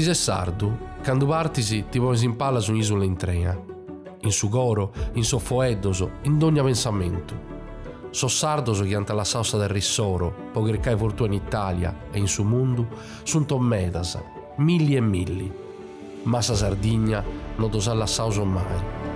Si sei sardu, quando partisi ti puoi impalla su un'isola in trena, in su coro, in so foeddoso, in ogni pensamento. So sardoso che ante la salsa del rissoro, poche recai fortuna in Italia e in su mondo, sunt medas, milli e milli. Ma sa Sardigna non dosa la sauso mai.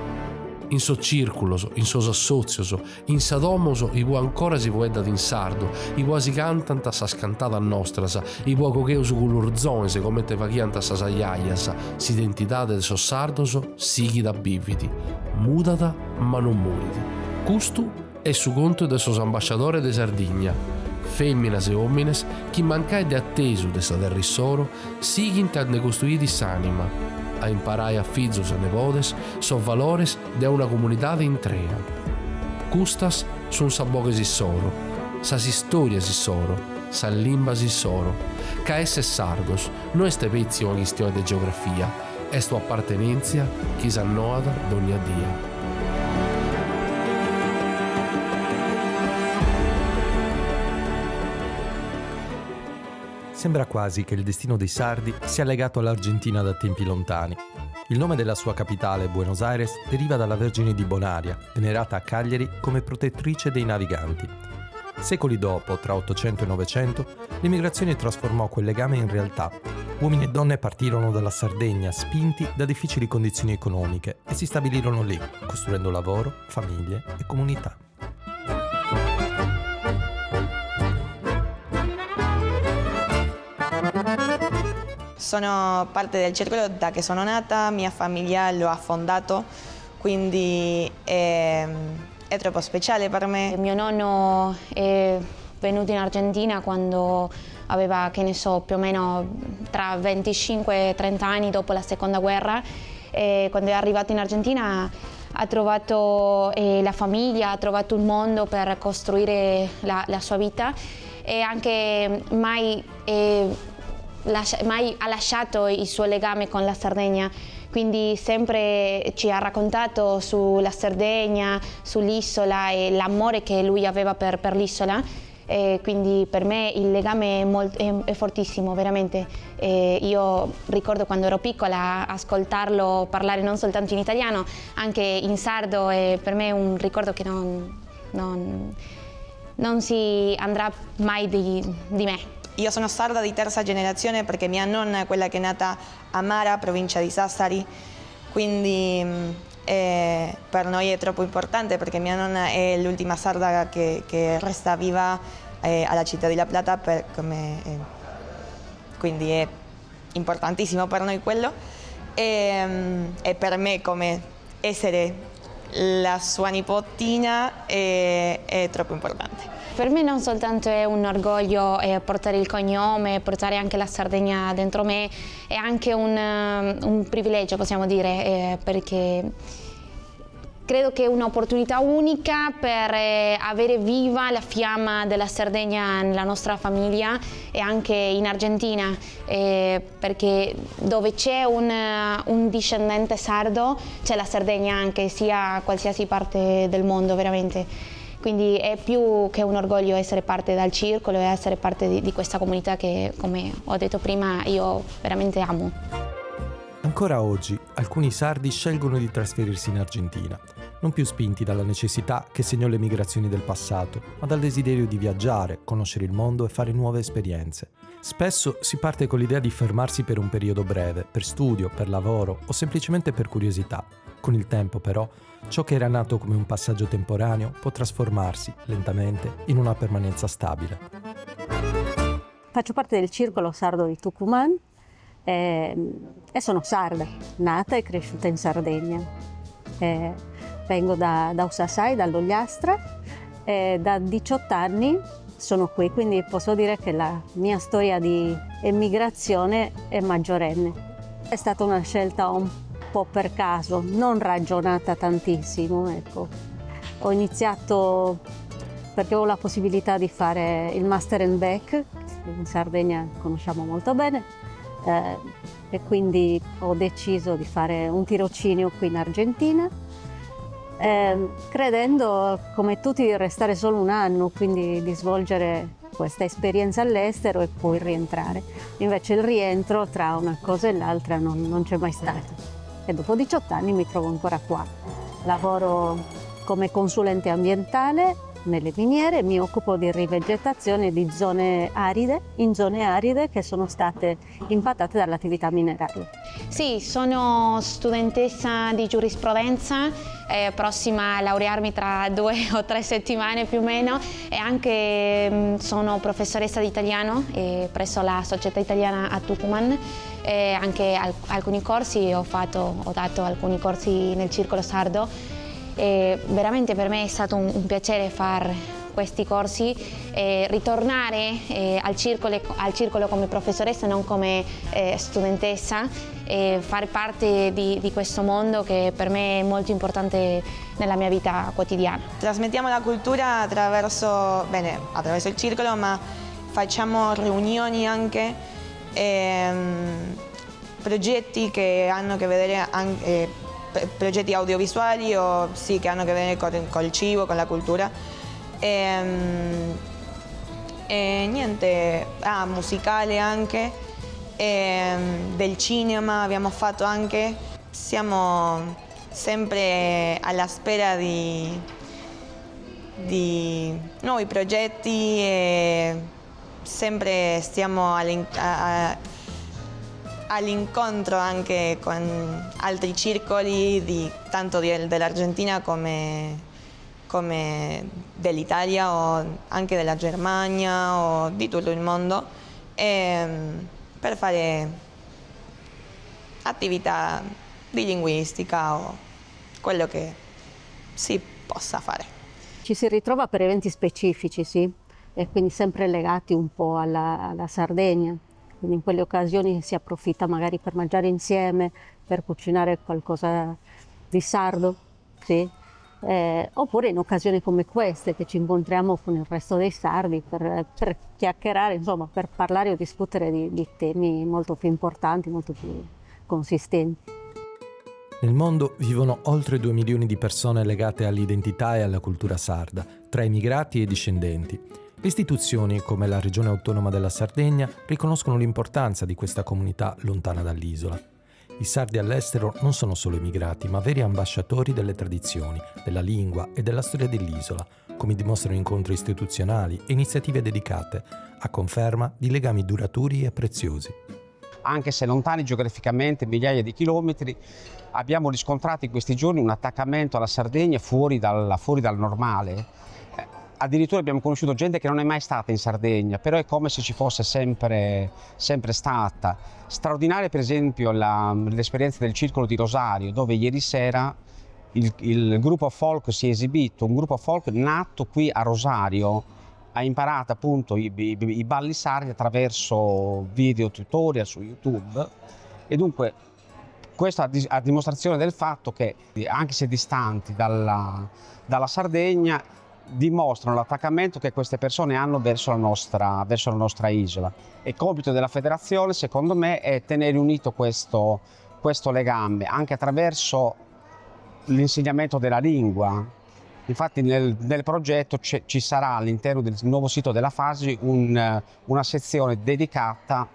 In so circuloso, in so assozioso, in sa domoso, i può ancora si può in sardo, i può si cantanta sa scantata nostra, i può cocheu su culurzone se come te fachianta sa saiaias, si identità del so sardoso, sighi da biviti, mudata ma non muriti. Custu è su conto del sos ambasciatore de Sardigna, femminas e omines, chi mancai de attesu de sa terrissoro, sighint a ne costruiti s'anima, a imparare a fizos e nepodes so valores de una comunità intrea. Custas sun sa boche sissoro, sa storia sissoro, sa limba sissoro, ca esse sardos, non este pezzi una questione de geografia, est tu appartenenzia chi s'annoada d'ogni dia. Sembra quasi che il destino dei sardi sia legato all'Argentina da tempi lontani. Il nome della sua capitale, Buenos Aires, deriva dalla Vergine di Bonaria, venerata a Cagliari come protettrice dei naviganti. Secoli dopo, tra 800 e 900, l'immigrazione trasformò quel legame in realtà. Uomini e donne partirono dalla Sardegna spinti da difficili condizioni economiche e si stabilirono lì, costruendo lavoro, famiglie e comunità. Sono parte del circolo da che sono nata, mia famiglia lo ha fondato, quindi è troppo speciale per me. Mio nonno è venuto in Argentina quando aveva, che ne so, più o meno tra 25 e 30 anni dopo la seconda guerra. E quando è arrivato in Argentina ha trovato la famiglia, ha trovato un mondo per costruire la sua vita e anche mai ha lasciato il suo legame con la Sardegna, quindi sempre ci ha raccontato sulla Sardegna, sull'isola e l'amore che lui aveva per l'isola. E quindi per me il legame è fortissimo, veramente. Io ricordo quando ero piccola ascoltarlo parlare non soltanto in italiano, anche in sardo, e per me è un ricordo che non si andrà mai di me. Io sono sarda di terza generazione perché mia nonna è quella che è nata a Mara, provincia di Sassari, quindi per noi è troppo importante perché mia nonna è l'ultima sarda che resta viva alla città di La Plata, quindi è importantissimo per noi quello e per me come essere la sua nipotina è troppo importante. Per me non soltanto è un orgoglio portare il cognome, portare anche la Sardegna dentro me, è anche un privilegio, possiamo dire, perché credo che è un'opportunità unica per avere viva la fiamma della Sardegna nella nostra famiglia e anche in Argentina, perché dove c'è un discendente sardo c'è la Sardegna anche, sia qualsiasi parte del mondo, veramente. Quindi è più che un orgoglio essere parte del circolo e essere parte di questa comunità che, come ho detto prima, io veramente amo. Ancora oggi alcuni sardi scelgono di trasferirsi in Argentina, non più spinti dalla necessità che segnò le migrazioni del passato, ma dal desiderio di viaggiare, conoscere il mondo e fare nuove esperienze. Spesso si parte con l'idea di fermarsi per un periodo breve, per studio, per lavoro o semplicemente per curiosità. Con il tempo, però, ciò che era nato come un passaggio temporaneo può trasformarsi, lentamente, in una permanenza stabile. Faccio parte del circolo sardo di Tucumán e sono sarda, nata e cresciuta in Sardegna. Vengo da Usassai, dall'Ogliastra, e da 18 anni sono qui, quindi posso dire che la mia storia di emigrazione è maggiorenne. È stata una scelta un po' per caso, non ragionata tantissimo, ecco. Ho iniziato perché avevo la possibilità di fare il Master in Bec, che in Sardegna conosciamo molto bene, e quindi ho deciso di fare un tirocinio qui in Argentina, credendo come tutti di restare solo un anno, quindi di svolgere questa esperienza all'estero e poi rientrare. Invece il rientro tra una cosa e l'altra non c'è mai stato. E dopo 18 anni mi trovo ancora qua. Lavoro come consulente ambientale nelle miniere, mi occupo di rivegetazione di zone aride, in zone aride che sono state impattate dall'attività mineraria. Sì, sono studentessa di giurisprudenza, prossima a laurearmi tra 2 o 3 settimane più o meno, e anche sono professoressa di italiano presso la Società Italiana a Tucumán. Anche alcuni corsi ho dato alcuni corsi nel Circolo Sardo. Veramente per me è stato un piacere fare questi corsi, ritornare al circolo come professoressa, non come studentessa, fare parte di questo mondo che per me è molto importante nella mia vita quotidiana. Trasmettiamo la cultura attraverso il circolo, ma facciamo riunioni anche, progetti che hanno a che vedere anche progetti audiovisuali o sì, che hanno a che vedere col cibo, con la cultura. Niente, musicale anche, del cinema abbiamo fatto anche. Siamo sempre alla spera di nuovi progetti e sempre stiamo all'incontro anche con altri circoli tanto dell'Argentina come dell'Italia o anche della Germania o di tutto il mondo, per fare attività di linguistica o quello che si possa fare. Ci si ritrova per eventi specifici, sì, e quindi sempre legati un po' alla Sardegna. Quindi in quelle occasioni si approfitta magari per mangiare insieme, per cucinare qualcosa di sardo, sì. Oppure in occasioni come queste che ci incontriamo con il resto dei sardi per chiacchierare, insomma, per parlare o discutere di temi molto più importanti, molto più consistenti. Nel mondo vivono oltre 2 milioni di persone legate all'identità e alla cultura sarda, tra immigrati e discendenti. Le istituzioni, come la Regione Autonoma della Sardegna, riconoscono l'importanza di questa comunità lontana dall'isola. I sardi all'estero non sono solo immigrati, ma veri ambasciatori delle tradizioni, della lingua e della storia dell'isola, come dimostrano incontri istituzionali e iniziative dedicate, a conferma di legami duraturi e preziosi. Anche se lontani geograficamente migliaia di chilometri, abbiamo riscontrato in questi giorni un attaccamento alla Sardegna fuori dal normale. Addirittura abbiamo conosciuto gente che non è mai stata in Sardegna, però è come se ci fosse sempre stata. Straordinaria per esempio l'esperienza del Circolo di Rosario, dove ieri sera il gruppo folk si è esibito, un gruppo folk nato qui a Rosario, ha imparato appunto i balli sardi attraverso video tutorial su YouTube, e dunque questo a dimostrazione del fatto che, anche se distanti dalla Sardegna, dimostrano l'attaccamento che queste persone hanno verso la nostra isola. E il compito della federazione, secondo me, è tenere unito questo legame anche attraverso l'insegnamento della lingua. Infatti nel progetto ci sarà all'interno del nuovo sito della FASI una sezione dedicata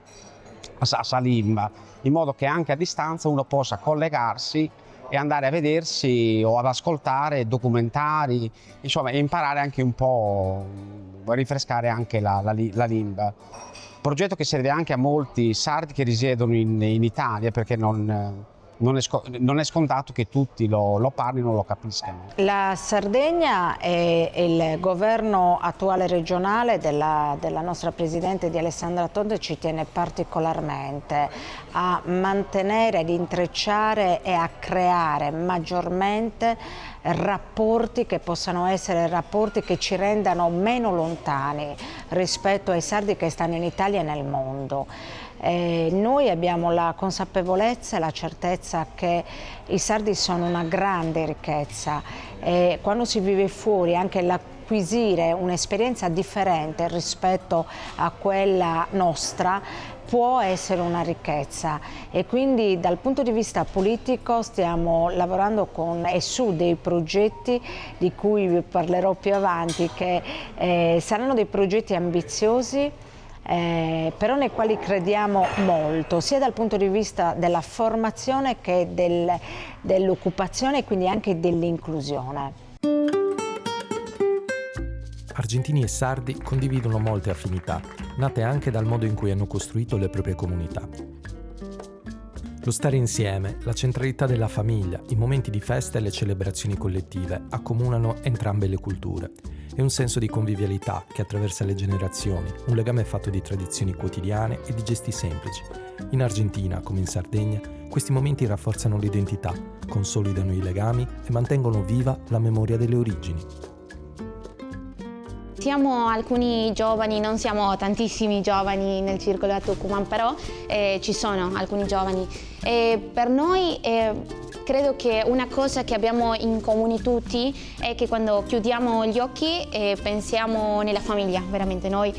a Salimba, in modo che anche a distanza uno possa collegarsi e andare a vedersi o ad ascoltare documentari, insomma, e imparare anche un po', rinfrescare anche la lingua. Progetto che serve anche a molti sardi che risiedono in Italia, perché non è scontato che tutti lo parlino o lo capiscano. La Sardegna e il governo attuale regionale della nostra Presidente di Alessandra Tonde ci tiene particolarmente a mantenere, ad intrecciare e a creare maggiormente rapporti che possano essere rapporti che ci rendano meno lontani rispetto ai sardi che stanno in Italia e nel mondo. Noi abbiamo la consapevolezza e la certezza che i sardi sono una grande ricchezza e quando si vive fuori anche l'acquisire un'esperienza differente rispetto a quella nostra può essere una ricchezza, e quindi dal punto di vista politico stiamo lavorando con e su dei progetti di cui vi parlerò più avanti, che saranno dei progetti ambiziosi, però nei quali crediamo molto, sia dal punto di vista della formazione che dell'occupazione e quindi anche dell'inclusione. Argentini e sardi condividono molte affinità, nate anche dal modo in cui hanno costruito le proprie comunità. Lo stare insieme, la centralità della famiglia, i momenti di festa e le celebrazioni collettive accomunano entrambe le culture. È un senso di convivialità che attraversa le generazioni, un legame fatto di tradizioni quotidiane e di gesti semplici. In Argentina, come in Sardegna, questi momenti rafforzano l'identità, consolidano i legami e mantengono viva la memoria delle origini. Siamo alcuni giovani, non siamo tantissimi giovani nel circolo a Tucumán, però ci sono alcuni giovani. Per noi credo che una cosa che abbiamo in comune tutti è che quando chiudiamo gli occhi pensiamo nella famiglia, veramente noi.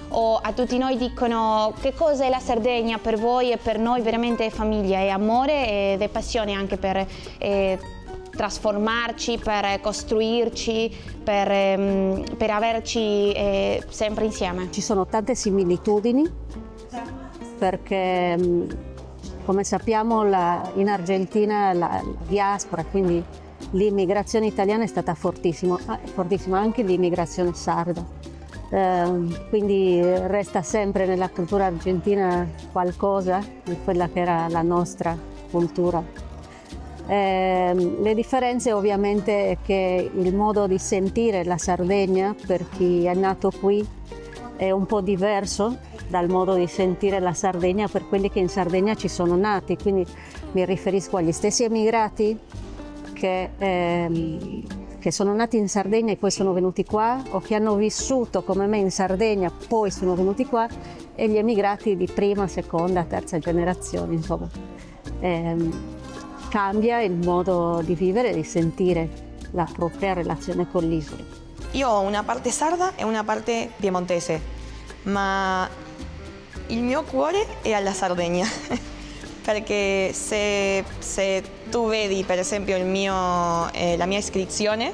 O a tutti noi dicono che cosa è la Sardegna per voi, e per noi veramente è famiglia, è amore ed è passione anche per trasformarci, per costruirci, per averci sempre insieme. Ci sono tante similitudini perché, come sappiamo, in Argentina la diaspora, quindi l'immigrazione italiana è stata fortissima, anche l'immigrazione sarda. Quindi resta sempre nella cultura argentina qualcosa di quella che era la nostra cultura. Le differenze ovviamente è che il modo di sentire la Sardegna per chi è nato qui è un po' diverso dal modo di sentire la Sardegna per quelli che in Sardegna ci sono nati, quindi mi riferisco agli stessi emigrati che sono nati in Sardegna e poi sono venuti qua, o che hanno vissuto come me in Sardegna poi sono venuti qua, e gli emigrati di prima, seconda, terza generazione, insomma. Cambia il modo di vivere e di sentire la propria relazione con l'isola. Io ho una parte sarda e una parte piemontese, ma il mio cuore è alla Sardegna. Perché se tu vedi per esempio la mia iscrizione,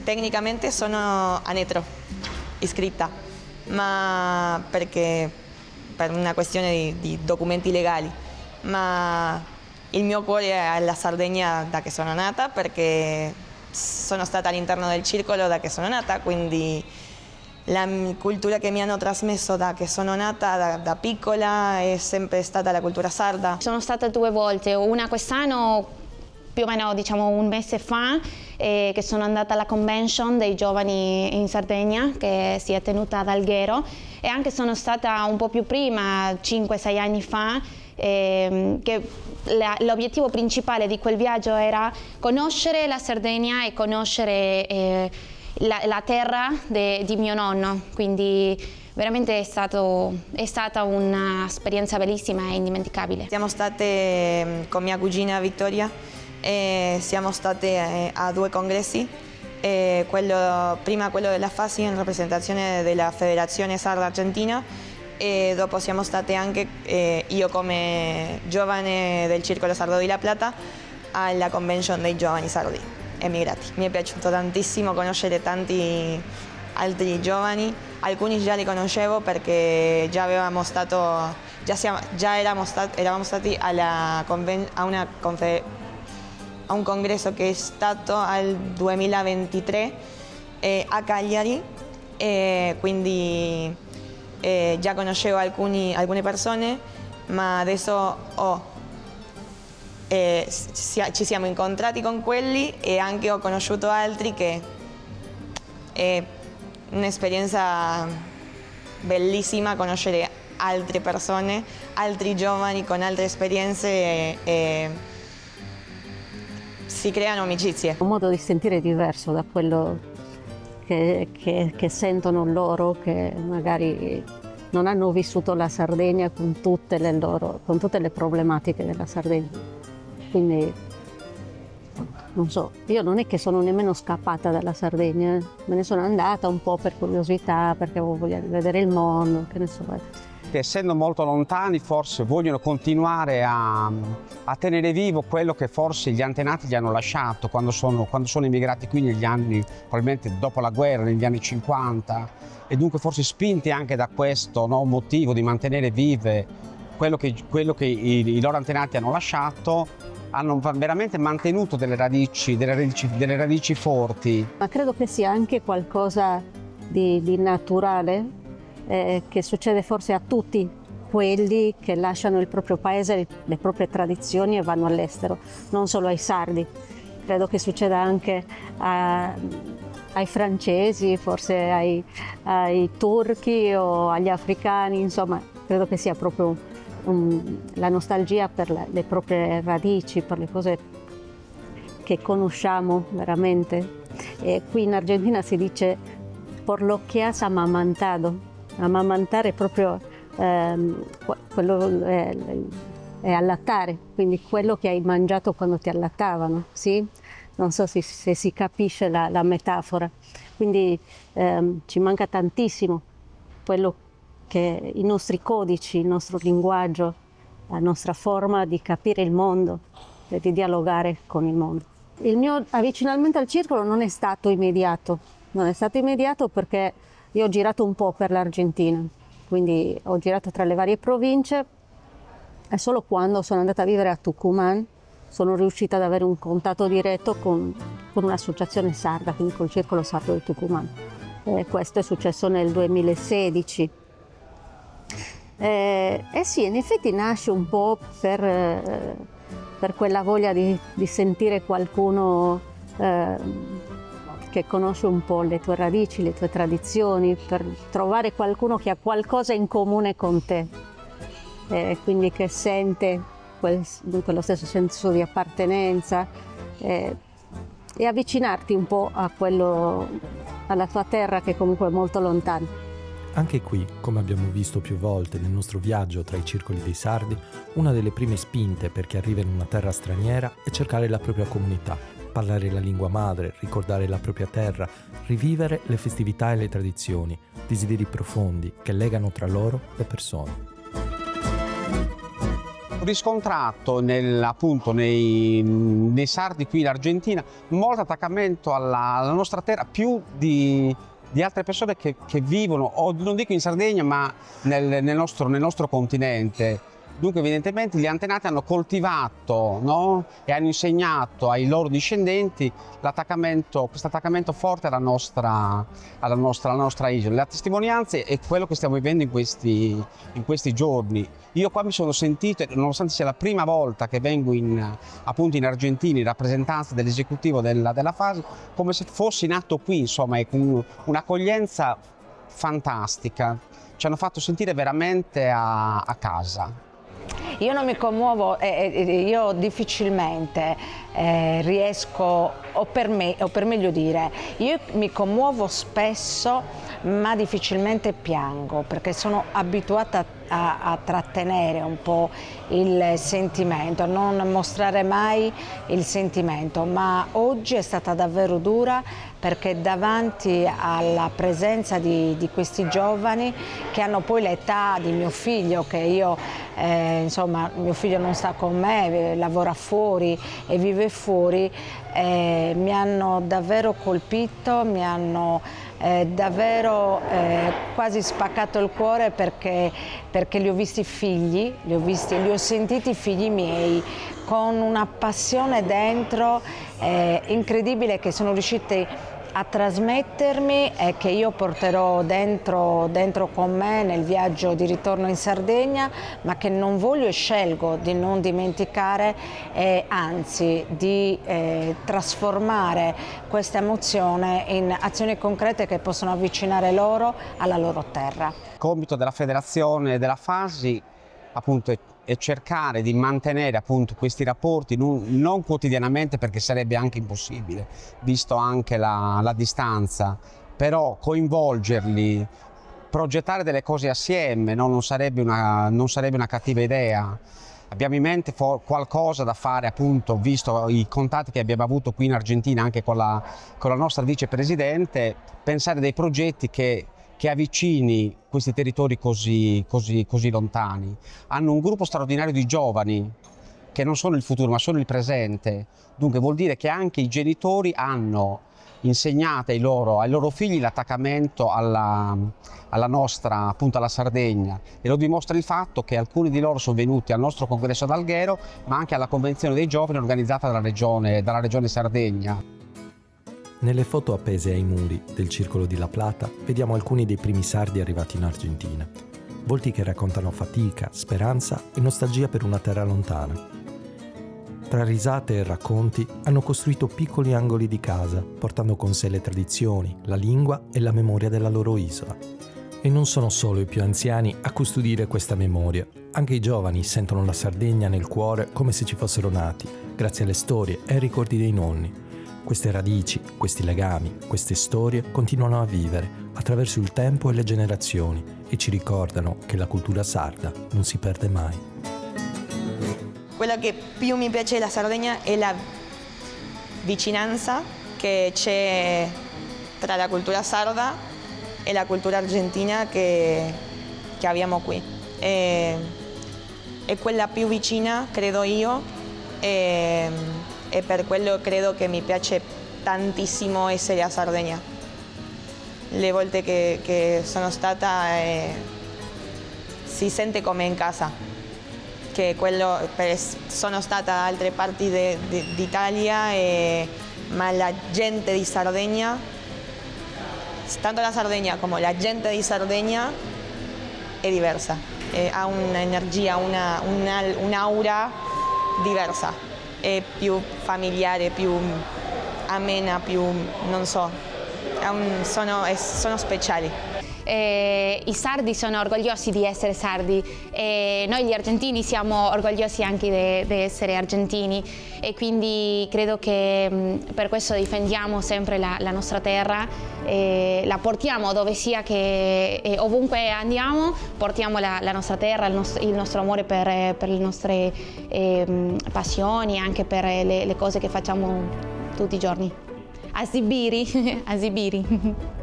tecnicamente sono a Netro iscritta, ma perché per una questione di documenti legali. Ma il mio cuore è alla Sardegna da che sono nata, perché sono stata all'interno del circolo da che sono nata, quindi la cultura che mi hanno trasmesso da che sono nata, da piccola, è sempre stata la cultura sarda. Sono stata 2 volte, una quest'anno più o meno un mese fa, che sono andata alla convention dei giovani in Sardegna che si è tenuta ad Alghero, e anche sono stata un po' più prima, 5-6 anni fa, che l'obiettivo principale di quel viaggio era conoscere la Sardegna e conoscere la terra di mio nonno, quindi veramente è stata un'esperienza bellissima e indimenticabile. Siamo state con mia cugina Vittoria, siamo state a 2 congressi, prima quello della FASI in rappresentazione della Federazione Sarda Argentina, e dopo siamo state anche io come giovane del Circolo Sardo di La Plata alla convention dei giovani sardi emigrati. Mi è piaciuto tantissimo conoscere tanti altri giovani, alcuni già li conoscevo perché eravamo stati a un congresso che è stato al 2023 a Cagliari, quindi già conoscevo alcune persone, ma adesso ci siamo incontrati con quelli e anche ho conosciuto altri, che è un'esperienza bellissima conoscere altre persone, altri giovani con altre esperienze, e si creano amicizie. Un modo di sentire diverso da quello che sentono loro, che magari non hanno vissuto la Sardegna con tutte le problematiche della Sardegna. Quindi non so, io non è che sono nemmeno scappata dalla Sardegna, me ne sono andata un po' per curiosità, perché avevo voglia di vedere il mondo, che ne so. che essendo molto lontani forse vogliono continuare a tenere vivo quello che forse gli antenati gli hanno lasciato quando sono emigrati qui negli anni, probabilmente dopo la guerra, negli anni 50, e dunque forse spinti anche da questo motivo di mantenere vive quello che i loro antenati hanno lasciato, hanno veramente mantenuto delle radici forti. Ma credo che sia anche qualcosa di naturale, che succede forse a tutti quelli che lasciano il proprio paese, le proprie tradizioni e vanno all'estero, non solo ai sardi. Credo che succeda anche ai francesi, forse ai turchi o agli africani, insomma, credo che sia proprio la nostalgia per le proprie radici, per le cose che conosciamo veramente. E qui in Argentina si dice por lo que has amamantado. Amamantare è proprio quello è allattare, quindi quello che hai mangiato quando ti allattavano, sì? Non so se si capisce la metafora. Quindi ci manca tantissimo quello che i nostri codici, il nostro linguaggio, la nostra forma di capire il mondo e di dialogare con il mondo. Il mio avvicinamento al circolo non è stato immediato, perché io ho girato un po' per l'Argentina, quindi ho girato tra le varie province e solo quando sono andata a vivere a Tucumán sono riuscita ad avere un contatto diretto con un'associazione sarda, quindi col Circolo Sardo di Tucumán. Questo è successo nel 2016. Sì, in effetti nasce un po' per quella voglia di sentire qualcuno che conosce un po' le tue radici, le tue tradizioni, per trovare qualcuno che ha qualcosa in comune con te, quindi che sente quello stesso senso di appartenenza e avvicinarti un po' alla tua terra che comunque è molto lontana. Anche qui, come abbiamo visto più volte nel nostro viaggio tra i circoli dei sardi, una delle prime spinte per chi arriva in una terra straniera è cercare la propria comunità, parlare la lingua madre, ricordare la propria terra, rivivere le festività e le tradizioni, desideri profondi che legano tra loro le persone. Ho riscontrato nei sardi qui in Argentina molto attaccamento alla nostra terra, più di altre persone che vivono, non dico in Sardegna, ma nel nostro continente. Dunque evidentemente gli antenati hanno coltivato, no? E hanno insegnato ai loro discendenti questo attaccamento forte alla nostra isola. La testimonianza è quello che stiamo vivendo in questi giorni. Io qua mi sono sentito, nonostante sia la prima volta che vengo appunto in Argentina in rappresentanza dell'esecutivo della fase, come se fossi nato qui, insomma, con un'accoglienza fantastica. Ci hanno fatto sentire veramente a casa. Io non mi commuovo, io difficilmente riesco, o per meglio dire, io mi commuovo spesso ma difficilmente piango, perché sono abituata a trattenere un po' il sentimento, a non mostrare mai il sentimento, ma oggi è stata davvero dura, perché davanti alla presenza di questi giovani che hanno poi l'età di mio figlio, che io insomma mio figlio non sta con me, lavora fuori e vive fuori, mi hanno davvero colpito, mi hanno davvero quasi spaccato il cuore, perché li ho visti figli, li ho sentiti figli miei, con una passione dentro incredibile, che sono riusciti a trasmettermi e che io porterò dentro con me nel viaggio di ritorno in Sardegna, ma che non voglio e scelgo di non dimenticare, anzi di trasformare questa emozione in azioni concrete che possono avvicinare loro alla loro terra. Il compito della federazione della Fasi appunto è cercare di mantenere appunto questi rapporti non quotidianamente, perché sarebbe anche impossibile visto anche la distanza, però coinvolgerli, progettare delle cose assieme, no? non sarebbe una cattiva idea. Abbiamo in mente qualcosa da fare, appunto, visto i contatti che abbiamo avuto qui in Argentina anche con la nostra vicepresidente, pensare dei progetti che che avvicini questi territori così lontani. Hanno un gruppo straordinario di giovani che non sono il futuro ma sono il presente, dunque vuol dire che anche i genitori hanno insegnato ai loro figli l'attaccamento alla nostra, appunto alla Sardegna, e lo dimostra il fatto che alcuni di loro sono venuti al nostro congresso ad Alghero, ma anche alla convenzione dei giovani organizzata dalla regione Sardegna. Nelle foto appese ai muri del Circolo di La Plata vediamo alcuni dei primi sardi arrivati in Argentina, volti che raccontano fatica, speranza e nostalgia per una terra lontana. Tra risate e racconti hanno costruito piccoli angoli di casa, portando con sé le tradizioni, la lingua e la memoria della loro isola. E non sono solo i più anziani a custodire questa memoria, anche i giovani sentono la Sardegna nel cuore come se ci fossero nati, grazie alle storie e ai ricordi dei nonni. Queste radici, questi legami, queste storie continuano a vivere attraverso il tempo e le generazioni e ci ricordano che la cultura sarda non si perde mai. Quello che più mi piace della Sardegna è la vicinanza che c'è tra la cultura sarda e la cultura argentina che abbiamo qui. È quella più vicina, credo io, e per quello credo che mi piace tantissimo essere a Sardegna. Le volte che sono stata si sente come in casa. Che sono stata da altre parti d'Italia, ma la gente di Sardegna, tanto la Sardegna come la gente di Sardegna è diversa, ha un'energia, un'aura diversa, è più familiare, più amena, più non so, sono speciali. I sardi sono orgogliosi di essere sardi e noi gli argentini siamo orgogliosi anche di essere argentini, e quindi credo che per questo difendiamo sempre la nostra terra, la portiamo dove sia che ovunque andiamo, portiamo la nostra terra, il nostro amore per le nostre passioni, anche per le cose che facciamo tutti i giorni. A Sibiri, a Sibiri.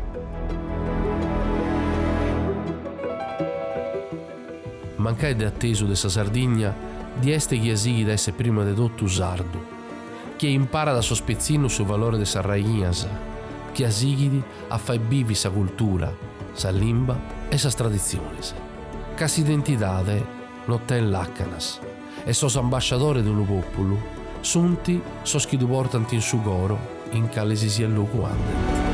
Mancai atteso dessa Sardigna di este chi esighi da esse prima de tutto sardu, che impara da sospezzino sul valore de sa rainhasa, che esighi a fai vivi sa cultura, sa limba e sa tradiziones. Cas identidade non ten laccanas, e sos ambasciadore de un popolo, sunti sos chi du portanti in su goro in calesi sia lugu andent.